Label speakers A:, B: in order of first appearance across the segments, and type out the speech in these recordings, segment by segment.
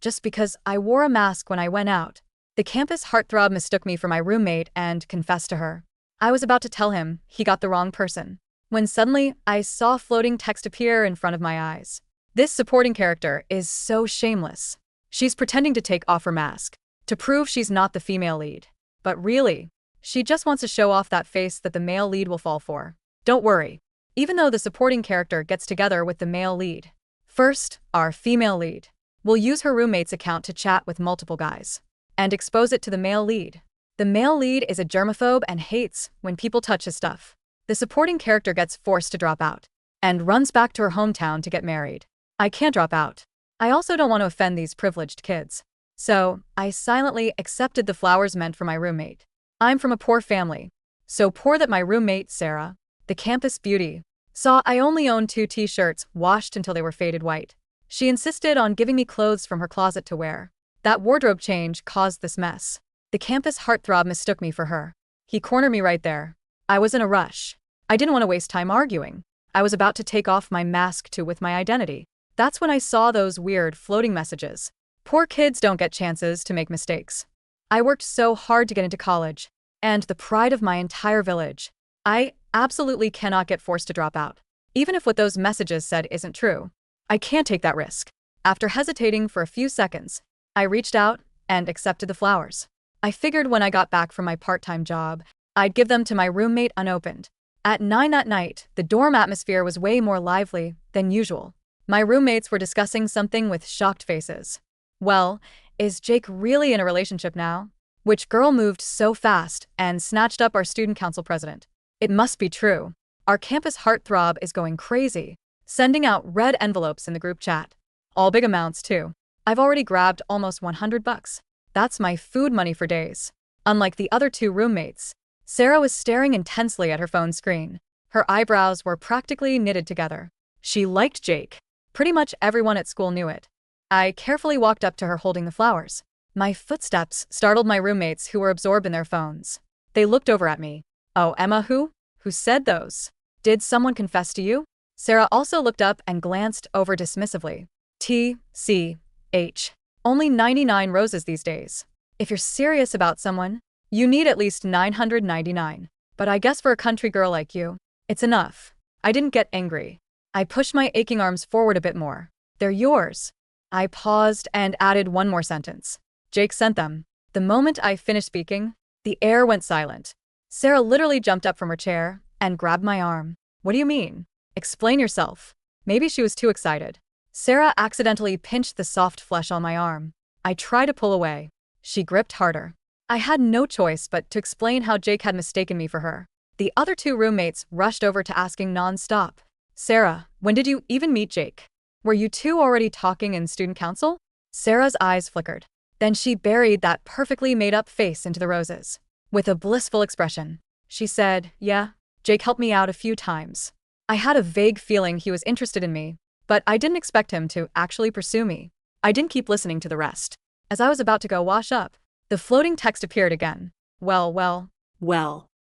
A: just because I wore a mask when I went out. The campus heartthrob mistook me for my roommate and confessed to her. I was about to tell him he got the wrong person, when suddenly I saw floating text appear in front of my eyes. This supporting character is so shameless. She's pretending to take off her mask to prove she's not the female lead. But really, she just wants to show off that face that the male lead will fall for. Don't worry. Even though the supporting character gets together with the male lead. First, our female lead will use her roommate's account to chat with multiple guys and expose it to the male lead. The male lead is a germaphobe and hates when people touch his stuff. The supporting character gets forced to drop out and runs back to her hometown to get married. I can't drop out. I also don't want to offend these privileged kids. So, I silently accepted the flowers meant for my roommate. I'm from a poor family. So poor that my roommate, Sarah, the campus beauty, saw I only owned 2 t-shirts washed until they were faded white. She insisted on giving me clothes from her closet to wear. That wardrobe change caused this mess. The campus heartthrob mistook me for her. He cornered me right there. I was in a rush. I didn't want to waste time arguing. I was about to take off my mask too with my identity. That's when I saw those weird floating messages. Poor kids don't get chances to make mistakes. I worked so hard to get into college, and the pride of my entire village. I absolutely cannot get forced to drop out, even if what those messages said isn't true. I can't take that risk. After hesitating for a few seconds, I reached out and accepted the flowers. I figured when I got back from my part-time job, I'd give them to my roommate unopened. At 9 that night, the dorm atmosphere was way more lively than usual. My roommates were discussing something with shocked faces. Well, is Jake really in a relationship now? Which girl moved so fast and snatched up our student council president? It must be true. Our campus heartthrob is going crazy, sending out red envelopes in the group chat. All big amounts too. I've already grabbed almost $100. That's my food money for days. Unlike the other 2 roommates, Sarah was staring intensely at her phone screen. Her eyebrows were practically knitted together. She liked Jake. Pretty much everyone at school knew it. I carefully walked up to her holding the flowers. My footsteps startled my roommates who were absorbed in their phones. They looked over at me. Oh, Emma who? Who said those? Did someone confess to you? Sarah also looked up and glanced over dismissively. TCH. Only 99 roses these days. If you're serious about someone, you need at least 999. But I guess for a country girl like you, it's enough. I didn't get angry. I pushed my aching arms forward a bit more. They're yours. I paused and added one more sentence. Jake sent them. The moment I finished speaking, the air went silent. Sarah literally jumped up from her chair and grabbed my arm. What do you mean? Explain yourself. Maybe she was too excited. Sarah accidentally pinched the soft flesh on my arm. I tried to pull away. She gripped harder. I had no choice but to explain how Jake had mistaken me for her. The other 2 roommates rushed over to asking non-stop. Sarah, when did you even meet Jake? Were you 2 already talking in student council? Sarah's eyes flickered. Then she buried that perfectly made-up face into the roses. With a blissful expression, she said, yeah, Jake helped me out a few times. I had a vague feeling he was interested in me, but I didn't expect him to actually pursue me. I didn't keep listening to the rest. As I was about to go wash up, the floating text appeared again. Well.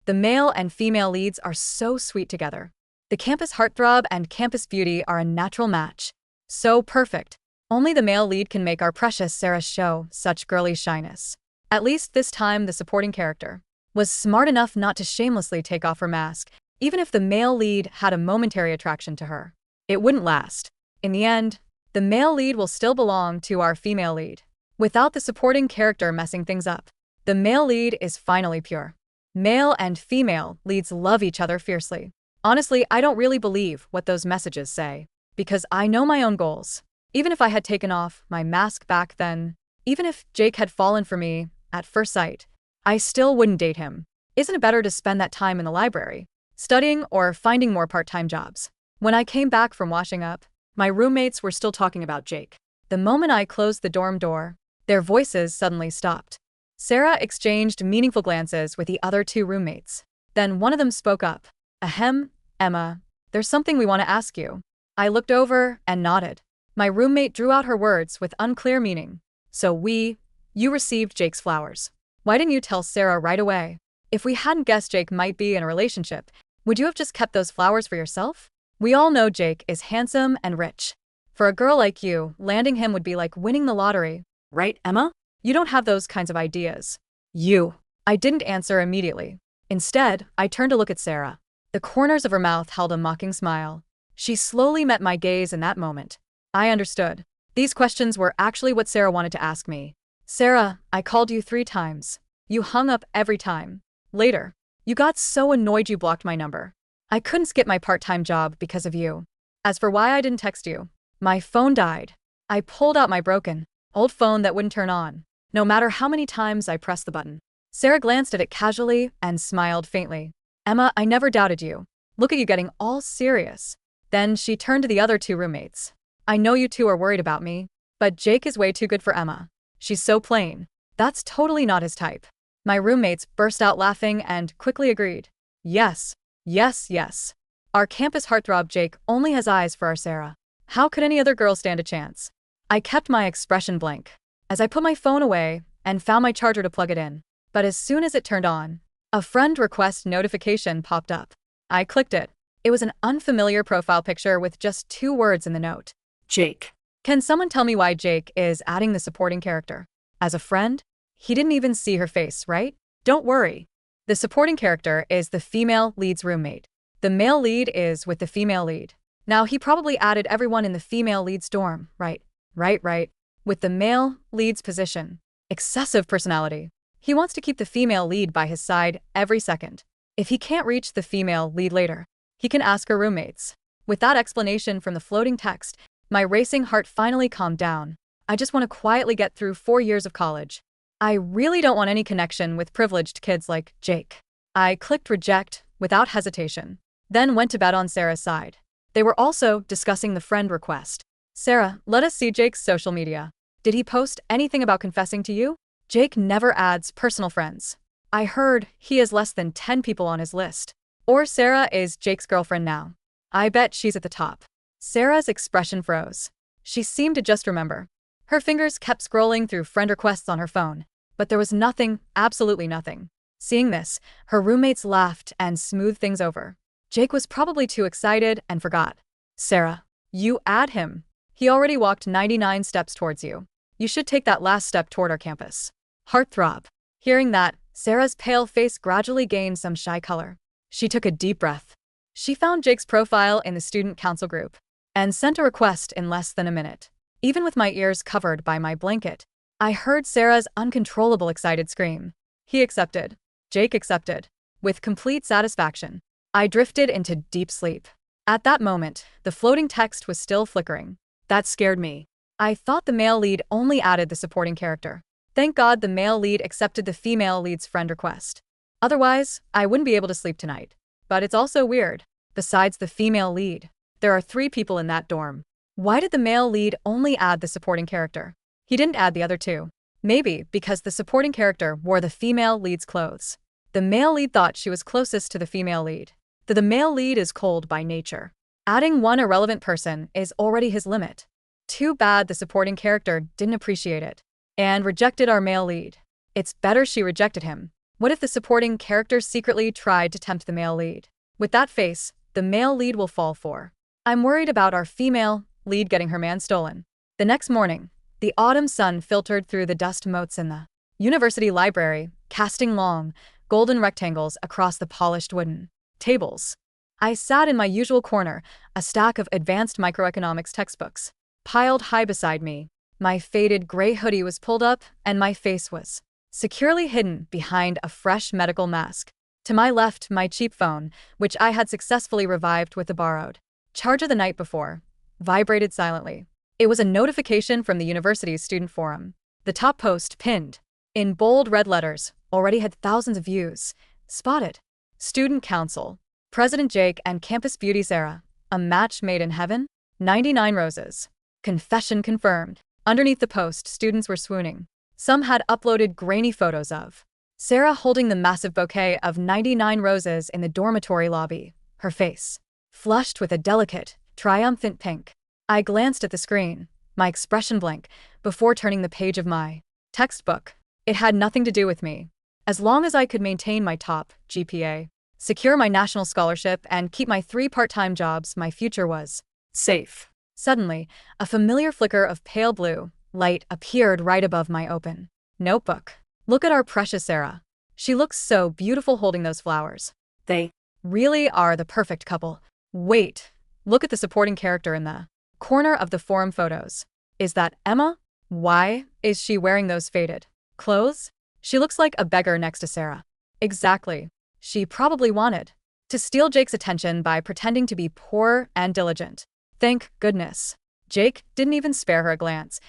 A: The male and female leads are so sweet together. The campus heartthrob and campus beauty are a natural match. So perfect. Only the male lead can make our precious Sarah show such girly shyness. At least this time the supporting character was smart enough not to shamelessly take off her mask, even if the male lead had a momentary attraction to her. It wouldn't last. In the end, the male lead will still belong to our female lead, without the supporting character messing things up. The male lead is finally pure. Male and female leads love each other fiercely. Honestly, I don't really believe what those messages say, because I know my own goals. Even if I had taken off my mask back then, even if Jake had fallen for me at first sight, I still wouldn't date him. Isn't it better to spend that time in the library, studying or finding more part-time jobs? When I came back from washing up, my roommates were still talking about Jake. The moment I closed the dorm door, their voices suddenly stopped. Sarah exchanged meaningful glances with the other 2 roommates. Then one of them spoke up. Ahem, Emma, there's something we want to ask you. I looked over and nodded. My roommate drew out her words with unclear meaning. So you received Jake's flowers. Why didn't you tell Sarah right away? If we hadn't guessed Jake might be in a relationship, would you have just kept those flowers for yourself? We all know Jake is handsome and rich. For a girl like you, landing him would be like winning the lottery. Right, Emma? You don't have those kinds of ideas. You. I didn't answer immediately. Instead, I turned to look at Sarah. The corners of her mouth held a mocking smile. She slowly met my gaze in that moment. I understood. These questions were actually what Sarah wanted to ask me. Sarah, I called you 3 times. You hung up every time. Later, you got so annoyed you blocked my number. I couldn't skip my part-time job because of you. As for why I didn't text you, my phone died. I pulled out my broken, old phone that wouldn't turn on, no matter how many times I pressed the button. Sarah glanced at it casually and smiled faintly. Emma, I never doubted you. Look at you getting all serious. Then she turned to the other 2 roommates. I know you 2 are worried about me, but Jake is way too good for Emma. She's so plain. That's totally not his type. My roommates burst out laughing and quickly agreed. Yes, yes, yes. Our campus heartthrob Jake only has eyes for our Sarah. How could any other girl stand a chance? I kept my expression blank as I put my phone away and found my charger to plug it in. But as soon as it turned on, a friend request notification popped up. I clicked it. It was an unfamiliar profile picture with just 2 words in the note. Jake. Can someone tell me why Jake is adding the supporting character? As a friend? He didn't even see her face, right? Don't worry. The supporting character is the female lead's roommate. The male lead is with the female lead. Now he probably added everyone in the female lead's dorm, right? Right. With the male lead's position. Excessive personality. He wants to keep the female lead by his side every second. If he can't reach the female lead later, he can ask her roommates. With that explanation from the floating text, my racing heart finally calmed down. I just want to quietly get through 4 years of college. I really don't want any connection with privileged kids like Jake. I clicked reject without hesitation, then went to bed on Sarah's side. They were also discussing the friend request. Sarah, let us see Jake's social media. Did he post anything about confessing to you? Jake never adds personal friends. I heard he has less than 10 people on his list. Or Sarah is Jake's girlfriend now. I bet she's at the top. Sarah's expression froze. She seemed to just remember. Her fingers kept scrolling through friend requests on her phone, but there was nothing, absolutely nothing. Seeing this, her roommates laughed and smoothed things over. Jake was probably too excited and forgot. Sarah, you add him. He already walked 99 steps towards you. You should take that last step toward our campus. Heartthrob. Hearing that, Sarah's pale face gradually gained some shy color. She took a deep breath. She found Jake's profile in the student council group and sent a request in less than a minute. Even with my ears covered by my blanket, I heard Sarah's uncontrollable excited scream. He accepted. Jake accepted. With complete satisfaction, I drifted into deep sleep. At that moment, the floating text was still flickering. That scared me. I thought the male lead only added the supporting character. Thank God the male lead accepted the female lead's friend request. Otherwise, I wouldn't be able to sleep tonight. But it's also weird. Besides the female lead, there are 3 people in that dorm. Why did the male lead only add the supporting character? He didn't add the other 2. Maybe because the supporting character wore the female lead's clothes. The male lead thought she was closest to the female lead. The male lead is cold by nature. Adding one irrelevant person is already his limit. Too bad the supporting character didn't appreciate it and rejected our male lead. It's better she rejected him. What if the supporting character secretly tried to tempt the male lead? With that face, the male lead will fall for. I'm worried about our female lead getting her man stolen. The next morning, the autumn sun filtered through the dust motes in the university library, casting long, golden rectangles across the polished wooden tables. I sat in my usual corner, a stack of advanced microeconomics textbooks piled high beside me. My faded gray hoodie was pulled up, and my face was securely hidden behind a fresh medical mask. To my left, my cheap phone, which I had successfully revived with the borrowed charger the night before, vibrated silently. It was a notification from the university's student forum. The top post, pinned in bold red letters, already had thousands of views. Spotted. Student Council. President Jake and Campus Beauty Sarah. A match made in heaven? 99 roses. Confession confirmed. Underneath the post, students were swooning. Some had uploaded grainy photos of Sarah holding the massive bouquet of 99 roses in the dormitory lobby, her face flushed with a delicate, triumphant pink. I glanced at the screen, my expression blank, before turning the page of my textbook. It had nothing to do with me. As long as I could maintain my top GPA, secure my national scholarship, and keep my 3 part-time jobs, my future was safe. Suddenly, a familiar flicker of pale blue light appeared right above my open notebook. Look at our precious Sarah. She looks so beautiful holding those flowers. They really are the perfect couple. Wait, look at the supporting character in the corner of the forum photos. Is that Emma? Why is she wearing those faded clothes? She looks like a beggar next to Sarah. Exactly. She probably wanted to steal Jake's attention by pretending to be poor and diligent. Thank goodness. Jake didn't even spare her a glance.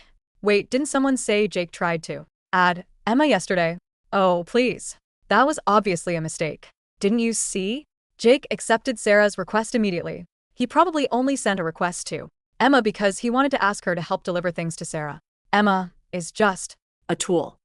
A: Wait, didn't someone say Jake tried to add Emma yesterday? Oh, please. That was obviously a mistake. Didn't you see? Jake accepted Sarah's request immediately. He probably only sent a request to Emma because he wanted to ask her to help deliver things to Sarah. Emma is just a tool.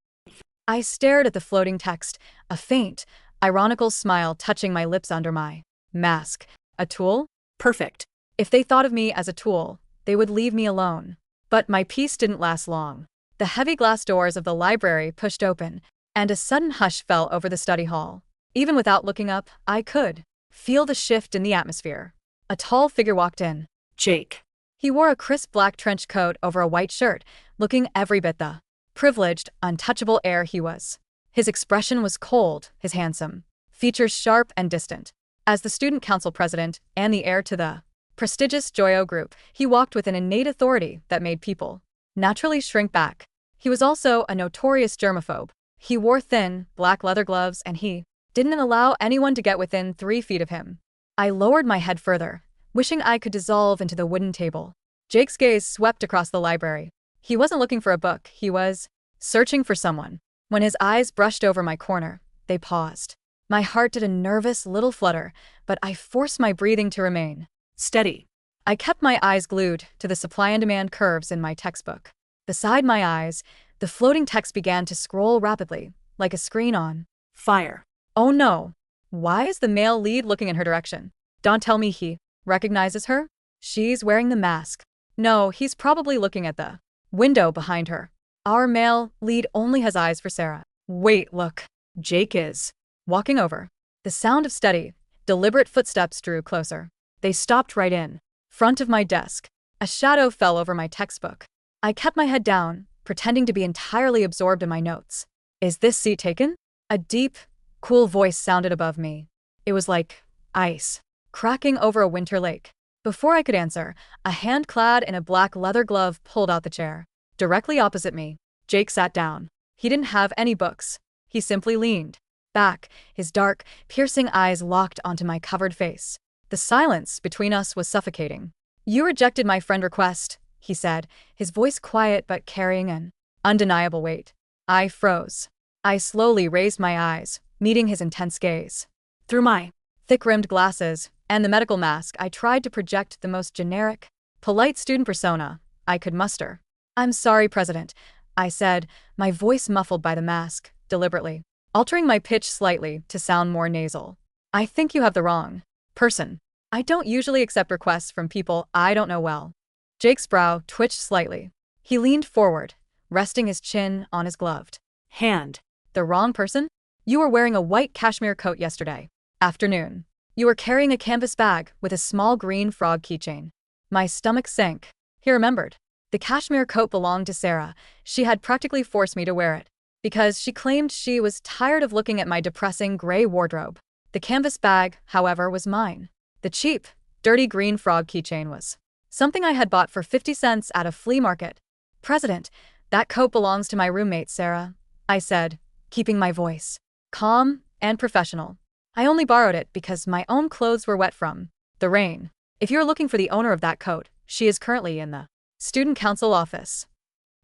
A: I stared at the floating text, a faint, ironical smile touching my lips under my mask. A tool? Perfect. If they thought of me as a tool, they would leave me alone. But my peace didn't last long. The heavy glass doors of the library pushed open, and a sudden hush fell over the study hall. Even without looking up, I could feel the shift in the atmosphere. A tall figure walked in. Jake. He wore a crisp black trench coat over a white shirt, looking every bit the privileged, untouchable air he was. His expression was cold, his handsome features sharp and distant. As the student council president and the heir to the prestigious Joyo group, he walked with an innate authority that made people naturally shrink back. He was also a notorious germaphobe. He wore thin, black leather gloves and he didn't allow anyone to get within 3 feet of him. I lowered my head further, wishing I could dissolve into the wooden table. Jake's gaze swept across the library. He wasn't looking for a book, he was searching for someone. When his eyes brushed over my corner, they paused. My heart did a nervous little flutter, but I forced my breathing to remain steady. I kept my eyes glued to the supply and demand curves in my textbook. Beside my eyes, the floating text began to scroll rapidly, like a screen on fire. Oh no! Why is the male lead looking in her direction? Don't tell me he recognizes her? She's wearing the mask. No, he's probably looking at the window behind her. Our male lead only has eyes for Sarah. Wait, look. Jake is walking over. The sound of steady, deliberate footsteps drew closer. They stopped right in front of my desk. A shadow fell over my textbook. I kept my head down, pretending to be entirely absorbed in my notes. Is this seat taken? A deep, cool voice sounded above me. It was like ice cracking over a winter lake. Before I could answer, a hand clad in a black leather glove pulled out the chair. Directly opposite me, Jake sat down. He didn't have any books. He simply leaned back, his dark, piercing eyes locked onto my covered face. The silence between us was suffocating. You rejected my friend request, he said, his voice quiet but carrying an undeniable weight. I froze. I slowly raised my eyes, meeting his intense gaze. Through my thick-rimmed glasses and the medical mask, I tried to project the most generic, polite student persona I could muster. I'm sorry, President, I said, my voice muffled by the mask, deliberately altering my pitch slightly to sound more nasal. I think you have the wrong person. I don't usually accept requests from people I don't know well. Jake's brow twitched slightly. He leaned forward, resting his chin on his gloved hand. The wrong person? You were wearing a white cashmere coat yesterday afternoon. You were carrying a canvas bag with a small green frog keychain. My stomach sank. He remembered. The cashmere coat belonged to Sarah. She had practically forced me to wear it because she claimed she was tired of looking at my depressing gray wardrobe. The canvas bag, however, was mine. The cheap, dirty green frog keychain was something I had bought for 50 cents at a flea market. President, that coat belongs to my roommate, Sarah, I said, keeping my voice calm and professional. I only borrowed it because my own clothes were wet from the rain. If you're looking for the owner of that coat, she is currently in the student council office.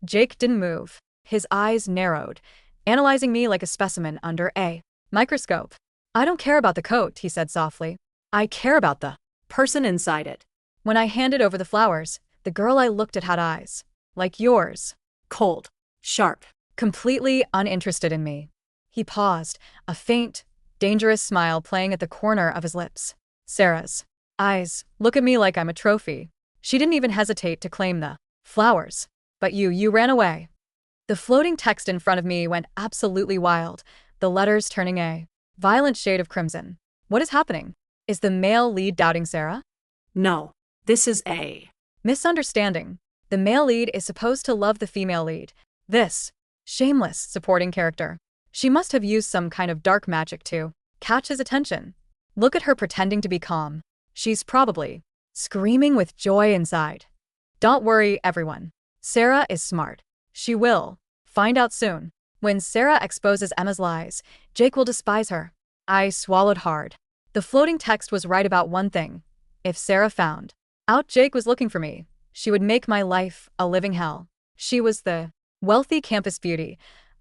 A: Jake didn't move. His eyes narrowed, analyzing me like a specimen under a microscope. I don't care about the coat, he said softly. I care about the person inside it. When I handed over the flowers, the girl I looked at had eyes like yours. Cold, sharp, completely uninterested in me. He paused, a faint, dangerous smile playing at the corner of his lips. Sarah's eyes look at me like I'm a trophy. She didn't even hesitate to claim the flowers. But you ran away. The floating text in front of me went absolutely wild, the letters turning a violent shade of crimson. What is happening? Is the male lead doubting Sarah? No, this is a Misunderstanding. The male lead is supposed to love the female lead. This shameless supporting character. She must have used some kind of dark magic to catch his attention. Look at her pretending to be calm. She's probably screaming with joy inside. Don't worry, everyone. Sarah is smart. She will find out soon. When Sarah exposes Emma's lies, Jake will despise her. I swallowed hard. The floating text was right about one thing. If Sarah found out Jake was looking for me, she would make my life a living hell. She was the wealthy campus beauty.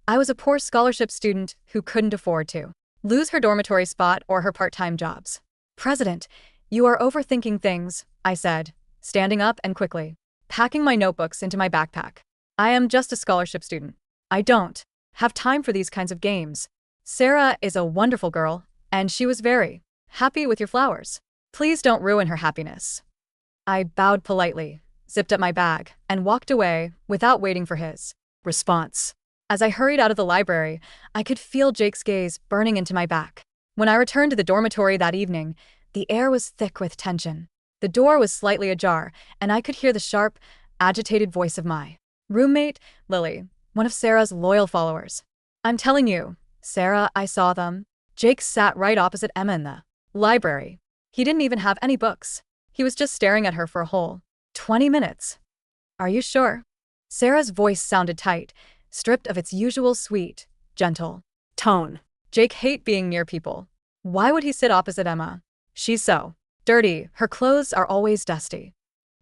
A: I was a poor scholarship student who couldn't afford to lose her dormitory spot or her part-time jobs. President, you are overthinking things, I said, standing up and quickly packing my notebooks into my backpack. I am just a scholarship student. I don't have time for these kinds of games. Sarah is a wonderful girl, and she was very happy with your flowers. Please don't ruin her happiness. I bowed politely, zipped up my bag, and walked away without waiting for his response. As I hurried out of the library, I could feel Jake's gaze burning into my back. When I returned to the dormitory that evening, the air was thick with tension. The door was slightly ajar, and I could hear the sharp, agitated voice of my roommate, Lily, one of Sarah's loyal followers. I'm telling you, Sarah, I saw them. Jake sat right opposite Emma in the library. He didn't even have any books. He was just staring at her for a whole 20 minutes. Are you sure? Sarah's voice sounded tight, stripped of its usual sweet, gentle tone. Jake hates being near people. Why would he sit opposite Emma? She's so dirty. Her clothes are always dusty.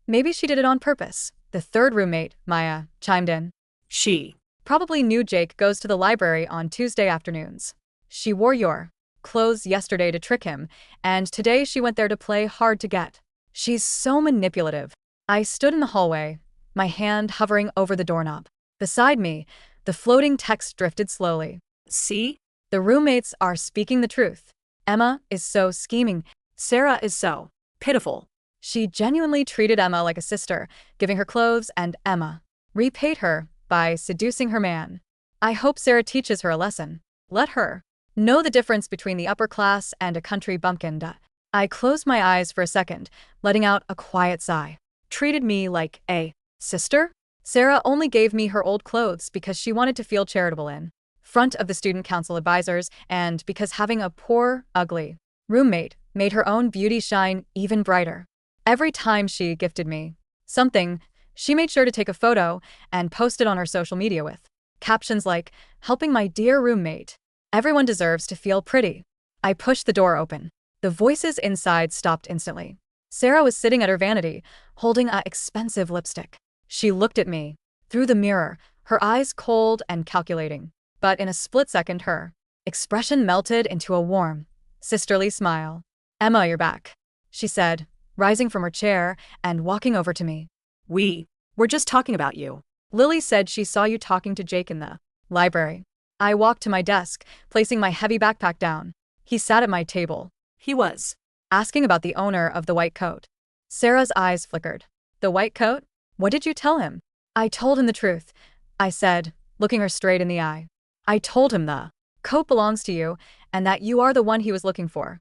A: Maybe she did it on purpose. The third roommate, Maya, chimed in. She probably knew Jake goes to the library on Tuesday afternoons. She wore your clothes yesterday to trick him, and today she went there to play hard to get. She's so manipulative. I stood in the hallway, my hand hovering over the doorknob. Beside me, the floating text drifted slowly. See? The roommates are speaking the truth. Emma is so scheming. Sarah is so pitiful. She genuinely treated Emma like a sister, giving her clothes, and Emma repaid her by seducing her man. I hope Sarah teaches her a lesson. Let her know the difference between the upper class and a country bumpkin. I closed my eyes for a second, letting out a quiet sigh. Treated me like a sister? Sarah only gave me her old clothes because she wanted to feel charitable in front of the student council advisors, and because having a poor, ugly roommate made her own beauty shine even brighter. Every time she gifted me something, she made sure to take a photo and post it on her social media with captions like, "Helping my dear roommate. Everyone deserves to feel pretty." I pushed the door open. The voices inside stopped instantly. Sarah was sitting at her vanity, holding an expensive lipstick. She looked at me through the mirror, her eyes cold and calculating. But in a split second, her expression melted into a warm, sisterly smile. "Emma, you're back," she said, rising from her chair and walking over to me. "We were just talking about you. Lily said she saw you talking to Jake in the library." I walked to my desk, placing my heavy backpack down. He sat at my table. He was asking about the owner of the white coat. Sarah's eyes flickered. "The white coat? What did you tell him?" "I told him the truth," I said, looking her straight in the eye. "I told him the coat belongs to you, and that you are the one he was looking for."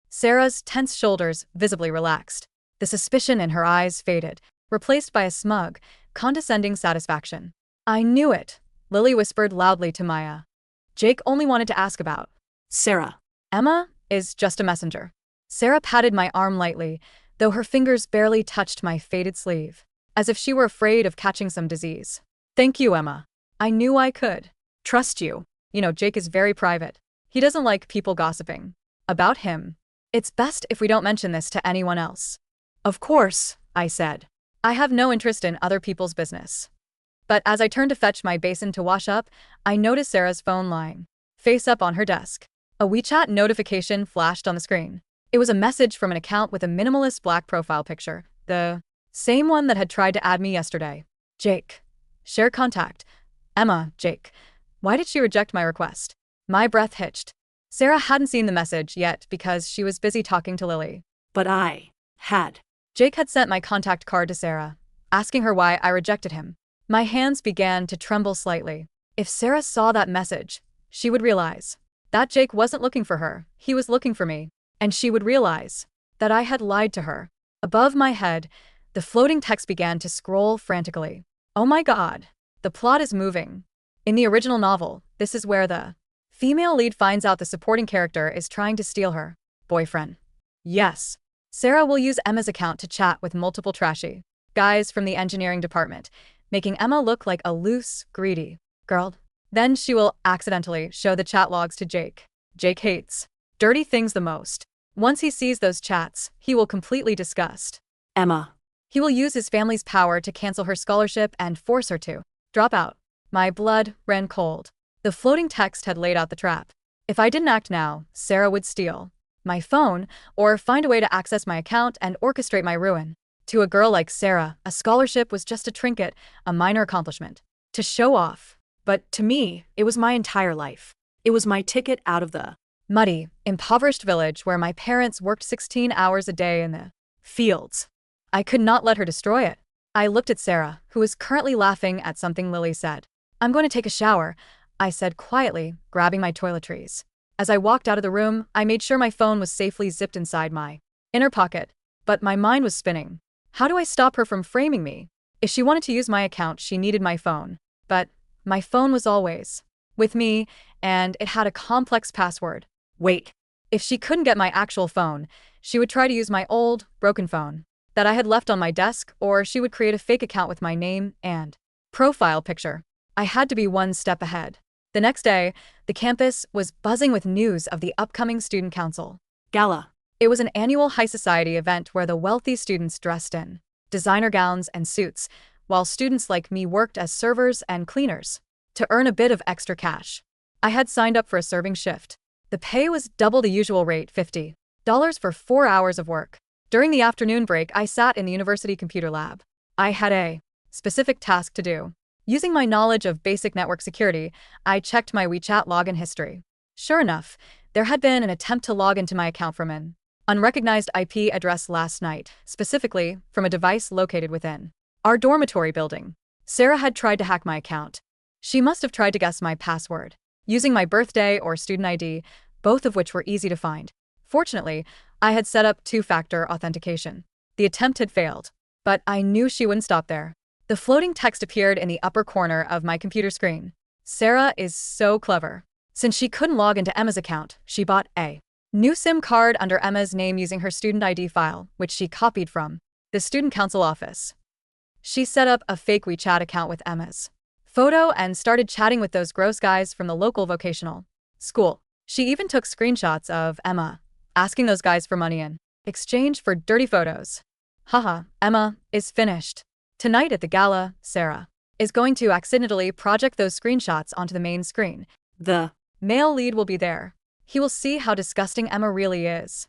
A: Sarah's tense shoulders visibly relaxed. The suspicion in her eyes faded, replaced by a smug, condescending satisfaction. "I knew it," Lily whispered loudly to Maya. "Jake only wanted to ask about Sarah. Emma is just a messenger." Sarah patted my arm lightly, though her fingers barely touched my faded sleeve, as if she were afraid of catching some disease. "Thank you, Emma. I knew I could trust you. You know, Jake is very private. He doesn't like people gossiping about him. It's best if we don't mention this to anyone else." "Of course," I said. "I have no interest in other people's business." But as I turned to fetch my basin to wash up, I noticed Sarah's phone lying face up on her desk. A WeChat notification flashed on the screen. It was a message from an account with a minimalist black profile picture, the same one that had tried to add me yesterday. "Jake. Share contact. Emma, Jake. Why did she reject my request?" My breath hitched. Sarah hadn't seen the message yet because she was busy talking to Lily. But I had. Jake had sent my contact card to Sarah, asking her why I rejected him. My hands began to tremble slightly. If Sarah saw that message, she would realize that Jake wasn't looking for her, he was looking for me. And she would realize that I had lied to her. Above my head, The floating text began to scroll frantically. Oh my god. The plot is moving. In the original novel, this is where the female lead finds out the supporting character is trying to steal her boyfriend. Yes. Sarah will use Emma's account to chat with multiple trashy guys from the engineering department, making Emma look like a loose, greedy girl. Then she will accidentally show the chat logs to Jake. Jake hates dirty things the most. Once he sees those chats, he will completely disgust
B: Emma.
A: He will use his family's power to cancel her scholarship and force her to drop out. My blood ran cold. The floating text had laid out the trap. If I didn't act now, Sarah would steal my phone or find a way to access my account and orchestrate my ruin. To a girl like Sarah, a scholarship was just a trinket, a minor accomplishment to show off. But to me, it was my entire life. It was my ticket out of the muddy, impoverished village where my parents worked 16 hours a day in the fields. I could not let her destroy it. I looked at Sarah, who was currently laughing at something Lily said. I'm going to take a shower, I said quietly, grabbing my toiletries. As I walked out of the room, I made sure my phone was safely zipped inside my inner pocket. But my mind was spinning. How do I stop her from framing me? If she wanted to use my account, she needed my phone. But my phone was always with me, and it had a complex password. Wait. If she couldn't get my actual phone, she would try to use my old, broken phone that I had left on my desk, or she would create a fake account with my name and profile picture. I had to be one step ahead. The next day, the campus was buzzing with news of the upcoming student council
B: Gala.
A: It was an annual high society event where the wealthy students dressed in designer gowns and suits, while students like me worked as servers and cleaners to earn a bit of extra cash. I had signed up for a serving shift. The pay was double the usual rate, $50 for 4 hours of work. During the afternoon break, I sat in the university computer lab. I had a specific task to do. Using my knowledge of basic network security, I checked my WeChat login history. Sure enough, there had been an attempt to log into my account from an unrecognized IP address last night, specifically from a device located within our dormitory building. Sarah had tried to hack my account. She must have tried to guess my password, using my birthday or student ID, both of which were easy to find. Fortunately, I had set up two-factor authentication. The attempt had failed, but I knew she wouldn't stop there. The floating text appeared in the upper corner of my computer screen. Sarah is so clever. Since she couldn't log into Emma's account, she bought a new SIM card under Emma's name using her student ID file, which she copied from the student council office. She set up a fake WeChat account with Emma's photo and started chatting with those gross guys from the local vocational school. She even took screenshots of Emma asking those guys for money in exchange for dirty photos. Haha, Emma is finished. Tonight at the gala, Sarah is going to accidentally project those screenshots onto the main screen. The male lead will be there. He will see how disgusting Emma really is.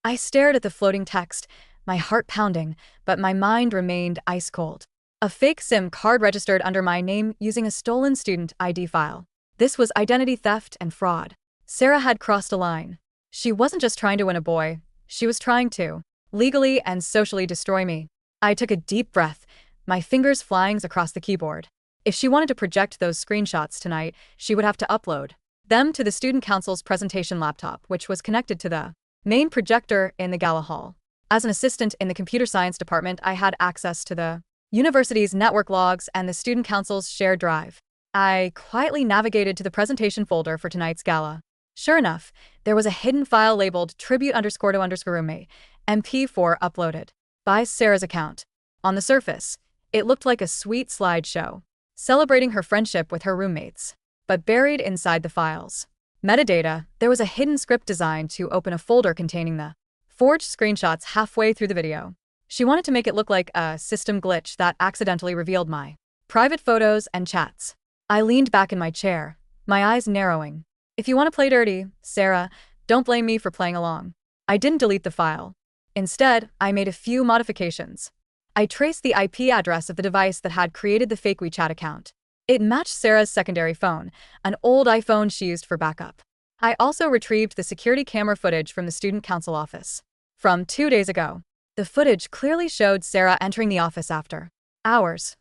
A: I stared at the floating text, my heart pounding, but my mind remained ice cold. A fake SIM card registered under my name using a stolen student ID file. This was identity theft and fraud. Sarah had crossed a line. She wasn't just trying to win a boy, she was trying to legally and socially destroy me. I took a deep breath, my fingers flying across the keyboard. If she wanted to project those screenshots tonight, she would have to upload them to the student council's presentation laptop, which was connected to the main projector in the gala hall. As an assistant in the computer science department, I had access to the university's network logs and the student council's shared drive. I quietly navigated to the presentation folder for tonight's gala. Sure enough, there was a hidden file labeled tribute_to_roommate, MP4 uploaded by Sarah's account. On the surface, it looked like a sweet slideshow, celebrating her friendship with her roommates. But buried inside the file's metadata, there was a hidden script designed to open a folder containing the forged screenshots halfway through the video. She wanted to make it look like a system glitch that accidentally revealed my private photos and chats. I leaned back in my chair, my eyes narrowing. If you want to play dirty, Sarah, don't blame me for playing along. I didn't delete the file. Instead, I made a few modifications. I traced the IP address of the device that had created the fake WeChat account. It matched Sarah's secondary phone, an old iPhone she used for backup. I also retrieved the security camera footage from the student council office from 2 days ago. The footage clearly showed Sarah entering the office after hours,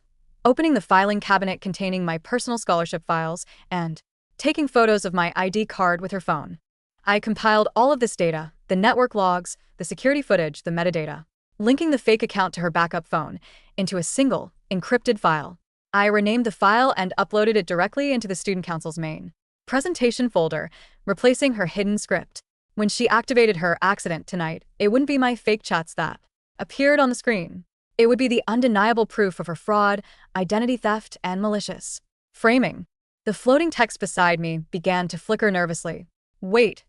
A: opening the filing cabinet containing my personal scholarship files, and taking photos of my ID card with her phone. I compiled all of this data, the network logs, the security footage, the metadata. linking the fake account to her backup phone into a single, encrypted file. I renamed the file and uploaded it directly into the student council's main presentation folder, replacing her hidden script. When she activated her accident tonight, it wouldn't be my fake chats that appeared on the screen. It would be the undeniable proof of her fraud, identity theft, and malicious framing. The floating text beside me began to flicker nervously. Wait,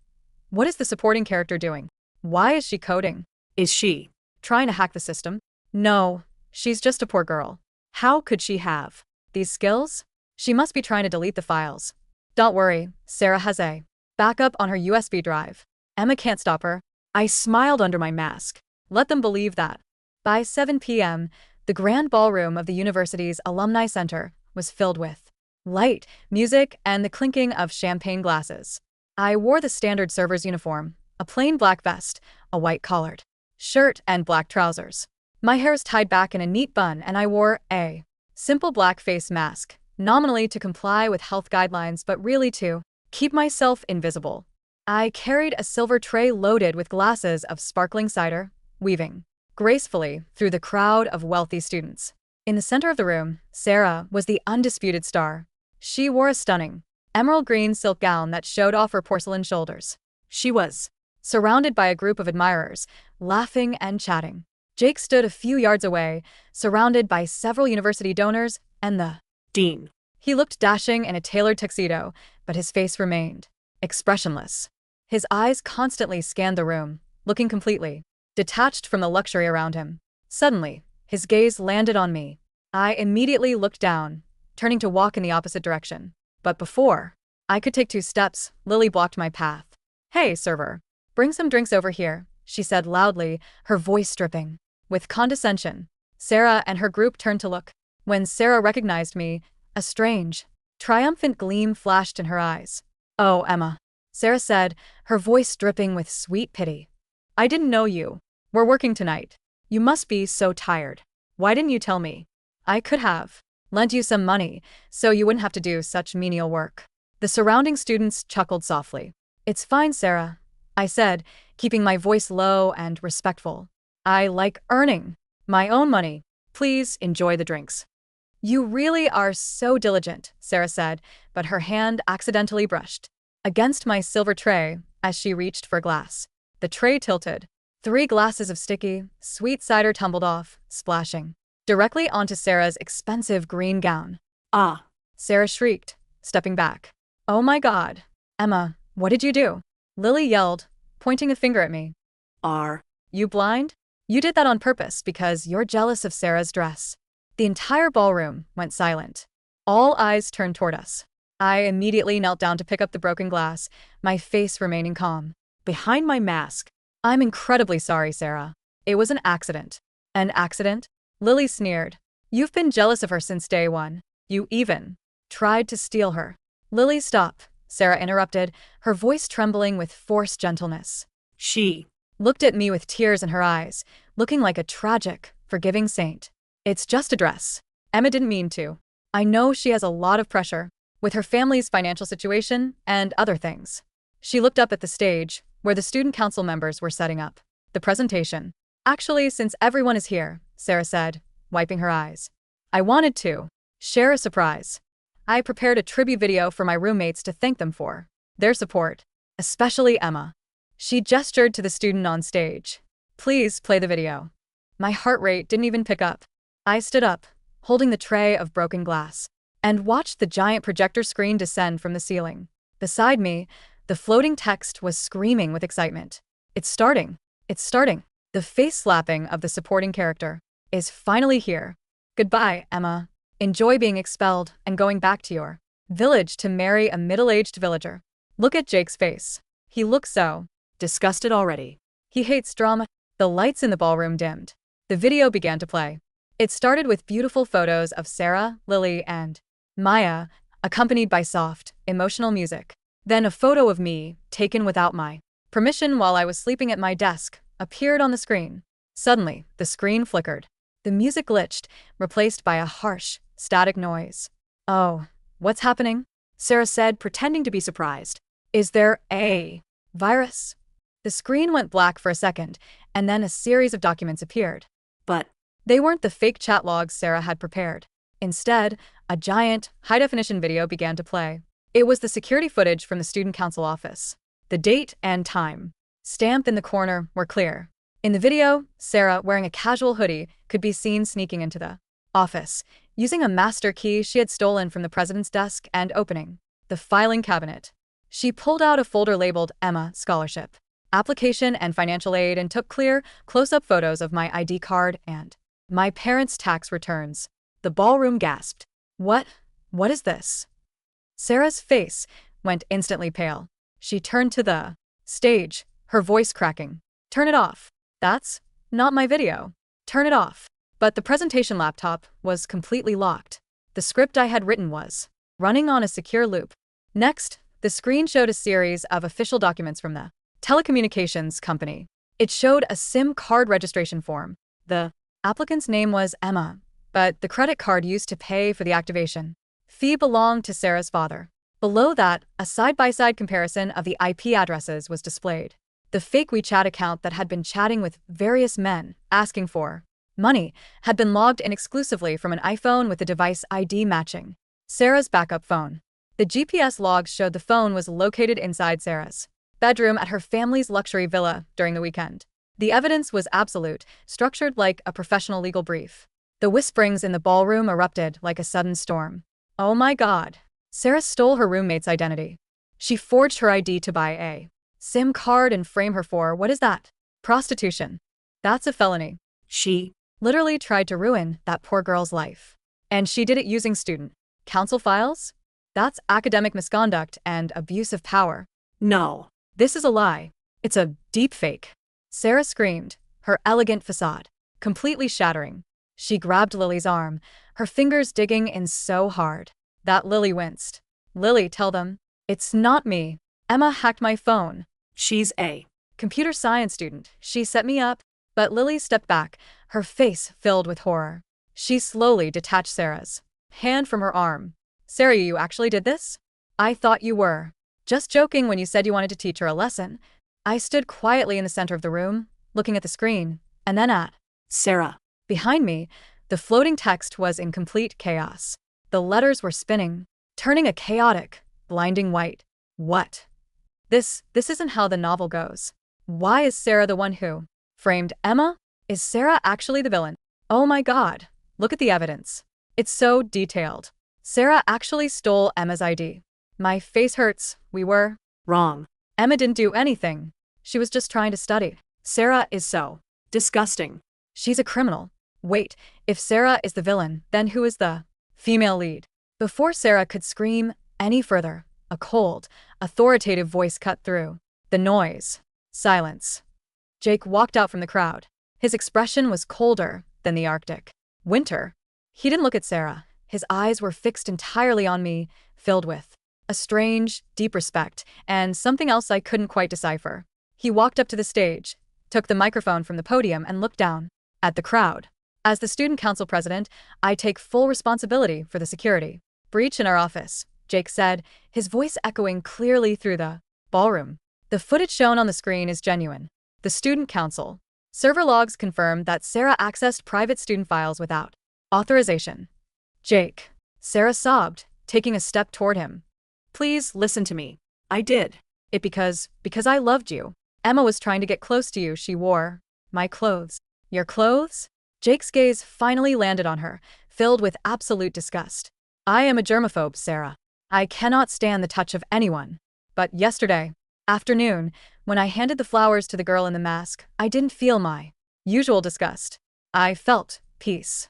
A: what is the supporting character doing? Why is she coding? Is she trying to hack the system? No, she's just a poor girl. How could she have these skills? She must be trying to delete the files. Don't worry, Sarah has a backup on her USB drive. Emma can't stop her. I smiled under my mask. Let them believe that. By 7 p.m., the grand ballroom of the university's alumni center was filled with light, music, and the clinking of champagne glasses. I wore the standard server's uniform, a plain black vest, a white collared shirt, and black trousers. My hair was tied back in a neat bun, and I wore a simple black face mask, nominally to comply with health guidelines but really to keep myself invisible. I carried a silver tray loaded with glasses of sparkling cider, weaving gracefully through the crowd of wealthy students. In the center of the room, Sarah was the undisputed star. She wore a stunning emerald green silk gown that showed off her porcelain shoulders. She was surrounded by a group of admirers, laughing and chatting. Jake stood a few yards away, surrounded by several university donors and the dean. He looked dashing in a tailored tuxedo, but his face remained expressionless. His eyes constantly scanned the room, looking completely detached from the luxury around him. Suddenly, his gaze landed on me. I immediately looked down, turning to walk in the opposite direction. But before I could take 2 steps, Lily blocked my path. "Hey, server, bring some drinks over here," she said loudly, her voice dripping with condescension. Sarah and her group turned to look. When Sarah recognized me, a strange, triumphant gleam flashed in her eyes. "Oh, Emma," Sarah said, her voice dripping with sweet pity. "I didn't know you were working tonight. You must be so tired. Why didn't you tell me? I could have lent you some money so you wouldn't have to do such menial work." The surrounding students chuckled softly. "It's fine, Sarah," I said, keeping my voice low and respectful. "I like earning my own money. Please enjoy the drinks." "You really are so diligent," Sarah said, but her hand accidentally brushed against my silver tray as she reached for a glass. The tray tilted. 3 glasses of sticky, sweet cider tumbled off, splashing directly onto Sarah's expensive green gown. "Ah!" Sarah shrieked, stepping back. "Oh my God. Emma, what did you do?" Lily yelled, pointing a finger at me. "Are you blind? You did that on purpose because you're jealous of Sarah's dress." The entire ballroom went silent. All eyes turned toward us. I immediately knelt down to pick up the broken glass, my face remaining calm. Behind my mask, "I'm incredibly sorry, Sarah. It was an accident." "An accident?" Lily sneered. "You've been jealous of her since day one. You even tried to steal her." "Lily, stop," Sarah interrupted, her voice trembling with forced gentleness. She looked at me with tears in her eyes, looking like a tragic, forgiving saint. "It's just a dress. Emma didn't mean to. I know she has a lot of pressure with her family's financial situation and other things." She looked up at the stage, where the student council members were setting up the presentation. "Actually, since everyone is here," Sarah said, wiping her eyes, "I wanted to share a surprise. I prepared a tribute video for my roommates to thank them for their support, especially Emma." She gestured to the student on stage. "Please play the video." My heart rate didn't even pick up. I stood up, holding the tray of broken glass, and watched the giant projector screen descend from the ceiling. Beside me, the floating text was screaming with excitement. "It's starting! It's starting!" The face slapping of the supporting character is finally here. "Goodbye, Emma. Enjoy being expelled and going back to your village to marry a middle-aged villager." Look at Jake's face. He looks so disgusted already. He hates drama. The lights in the ballroom dimmed. The video began to play. It started with beautiful photos of Sarah, Lily, and Maya, accompanied by soft, emotional music. Then a photo of me, taken without my permission while I was sleeping at my desk, appeared on the screen. Suddenly, the screen flickered. The music glitched, replaced by a harsh, static noise. "Oh, what's happening?" Sarah said, pretending to be surprised. "Is there a virus?" The screen went black for a second, and then a series of documents appeared.
B: But
A: They weren't the fake chat logs Sarah had prepared. Instead, a giant, high-definition video began to play. It was the security footage from the student council office. The date and time, stamped in the corner, were clear. In the video, Sarah, wearing a casual hoodie, could be seen sneaking into the office, using a master key she had stolen from the president's desk and opening the filing cabinet. She pulled out a folder labeled Emma Scholarship, Application and Financial Aid and took clear, close-up photos of my ID card and my parents' tax returns. The ballroom gasped. What is this? Sarah's face went instantly pale. She turned to the stage, her voice cracking. Turn it off. That's not my video. Turn it off. But the presentation laptop was completely locked. The script I had written was running on a secure loop. Next, the screen showed a series of official documents from the telecommunications company. It showed a SIM card registration form. The applicant's name was Emma, but the credit card used to pay for the activation fee belonged to Sarah's father. Below that, a side-by-side comparison of the IP addresses was displayed. The fake WeChat account that had been chatting with various men, asking for money, had been logged in exclusively from an iPhone with the device ID matching Sarah's backup phone. The GPS logs showed the phone was located inside Sarah's bedroom at her family's luxury villa during the weekend. The evidence was absolute, structured like a professional legal brief. The whisperings in the ballroom erupted like a sudden storm. Oh my God. Sarah stole her roommate's identity. She forged her ID to buy a SIM card and frame her for, what is that? Prostitution. That's a felony. She literally tried to ruin that poor girl's life. And she did it using student council files? That's academic misconduct and abuse of power.
B: no.
A: This is a lie. It's a deep fake. Sarah screamed, her elegant facade completely shattering. She grabbed Lily's arm, her fingers digging in so hard that Lily winced. Lily, tell them. It's not me. Emma hacked my phone.
B: She's a
A: Computer science student. She set me up. But Lily stepped back, her face filled with horror. She slowly detached Sarah's hand from her arm. Sarah, you actually did this? I thought you were just joking when you said you wanted to teach her a lesson. I stood quietly in the center of the room, looking at the screen, and then at
B: Sarah.
A: behind me. The floating text was in complete chaos. The letters were spinning, turning a chaotic, blinding white. What? This isn't how the novel goes. Why is Sarah the one who framed Emma? Is Sarah actually the villain? Oh my God, look at the evidence. It's so detailed. Sarah actually stole Emma's ID. My face hurts. We were
B: Wrong.
A: Emma didn't do anything. She was just trying to study. Sarah is so
B: Disgusting.
A: She's a criminal. Wait, if Sarah is the villain, then who is the female lead? Before Sarah could scream any further, a cold, authoritative voice cut through the noise. Silence. Jake walked out from the crowd. His expression was colder than the Arctic winter. He didn't look at Sarah. His eyes were fixed entirely on me, filled with a strange, deep respect, and something else I couldn't quite decipher. He walked up to the stage, took the microphone from the podium, and looked down at the crowd. As the student council president, I take full responsibility for the security breach in our office, Jake said, his voice echoing clearly through the ballroom. The footage shown on the screen is genuine. The student council server logs confirm that Sarah accessed private student files without authorization. Jake. Sarah sobbed, taking a step toward him. Please listen to me. I did it because I loved you. Emma was trying to get close to you. She wore my clothes. Your clothes? Jake's gaze finally landed on her, filled with absolute disgust. I am a germaphobe, Sarah. I cannot stand the touch of anyone. But yesterday afternoon, when I handed the flowers to the girl in the mask, I didn't feel my usual disgust. I felt peace.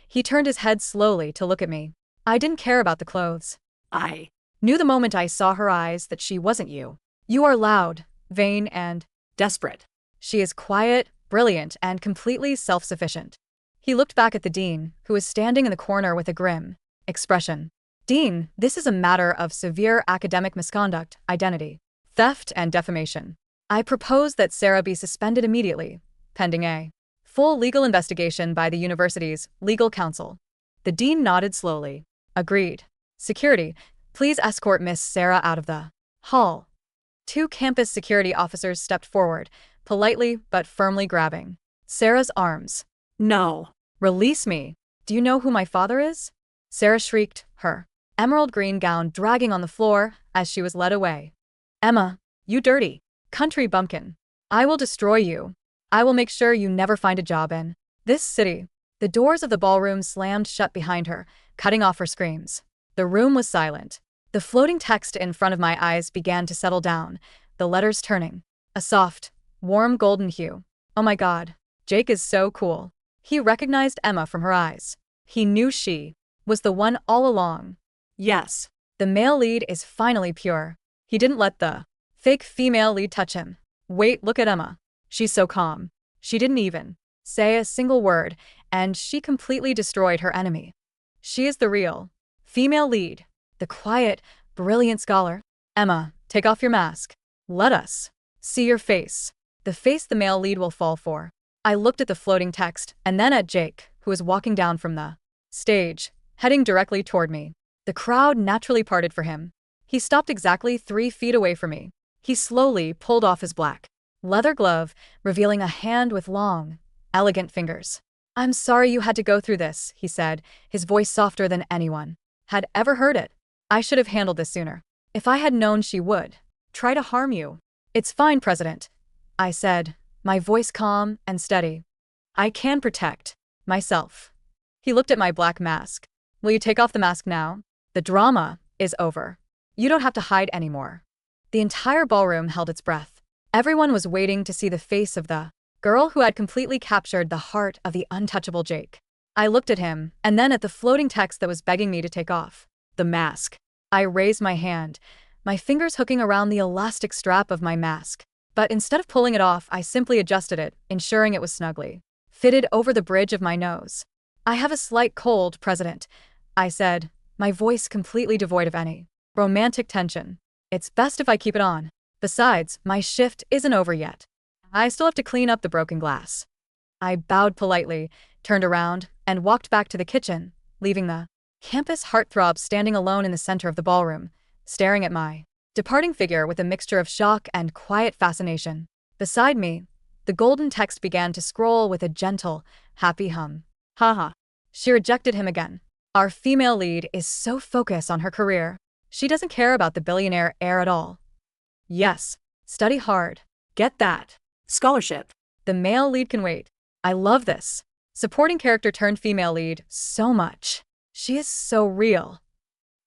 A: He turned his head slowly to look at me. I didn't care about the clothes.
B: I
A: Knew the moment I saw her eyes that she wasn't you. You are loud, vain, and
B: desperate.
A: she is quiet, brilliant, and completely self-sufficient. He looked back at the dean, who was standing in the corner with a grim expression. Dean, this is a matter of severe academic misconduct, identity theft, and defamation. I propose that Sarah be suspended immediately, pending a full legal investigation by the university's legal counsel. The dean nodded slowly. Agreed. Security, please escort Miss Sarah out of the hall. Two campus security officers stepped forward, politely but firmly grabbing Sarah's arms.
B: No.
A: Release me. Do you know who my father is? Sarah shrieked, her emerald green gown dragging on the floor as she was led away. Emma, you dirty country bumpkin. I will destroy you. I will make sure you never find a job in this city. The doors of the ballroom slammed shut behind her, cutting off her screams. The room was silent. The floating text in front of my eyes began to settle down, the letters turning a soft, warm golden hue. Oh my God, Jake is so cool. He recognized Emma from her eyes. He knew she was the one all along.
B: Yes.
A: The male lead is finally pure. He didn't let the fake female lead touch him. Wait, look at Emma. She's so calm. She didn't even say a single word, and she completely destroyed her enemy. She is the real female lead, the quiet, brilliant scholar. Emma, take off your mask. Let us see your face. The face the male lead will fall for. I looked at the floating text and then at Jake, who was walking down from the stage, heading directly toward me. The crowd naturally parted for him. He stopped exactly 3 feet away from me. He slowly pulled off his black leather glove, revealing a hand with long, elegant fingers. I'm sorry you had to go through this, he said, his voice softer than anyone had ever heard it. I should have handled this sooner. If I had known she would try to harm you. It's fine, President, I said, my voice calm and steady. I can protect myself. He looked at my black mask. Will you take off the mask now? The drama is over. You don't have to hide anymore. The entire ballroom held its breath. Everyone was waiting to see the face of the girl who had completely captured the heart of the untouchable Jake. I looked at him, and then at the floating text that was begging me to take off the mask. I raised my hand, my fingers hooking around the elastic strap of my mask. But instead of pulling it off, I simply adjusted it, ensuring it was snugly fitted over the bridge of my nose. I have a slight cold, President, I said, my voice completely devoid of any romantic tension. It's best if I keep it on. Besides, my shift isn't over yet. I still have to clean up the broken glass. I bowed politely, turned around, and walked back to the kitchen, leaving the campus heartthrob standing alone in the center of the ballroom, staring at my departing figure with a mixture of shock and quiet fascination. Beside me, the golden text began to scroll with a gentle, happy hum. Haha. She rejected him again. Our female lead is so focused on her career. She doesn't care about the billionaire heir at all. Yes, study hard. Get that
B: Scholarship.
A: the male lead can wait. I love this. Supporting character turned female lead so much. She is so real.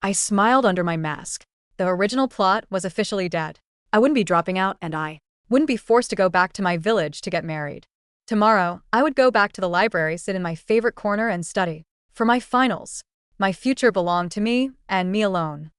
A: I smiled under my mask. The original plot was officially dead. I wouldn't be dropping out, and I wouldn't be forced to go back to my village to get married. Tomorrow, I would go back to the library, sit in my favorite corner, and study for my finals. My future belonged to me and me alone.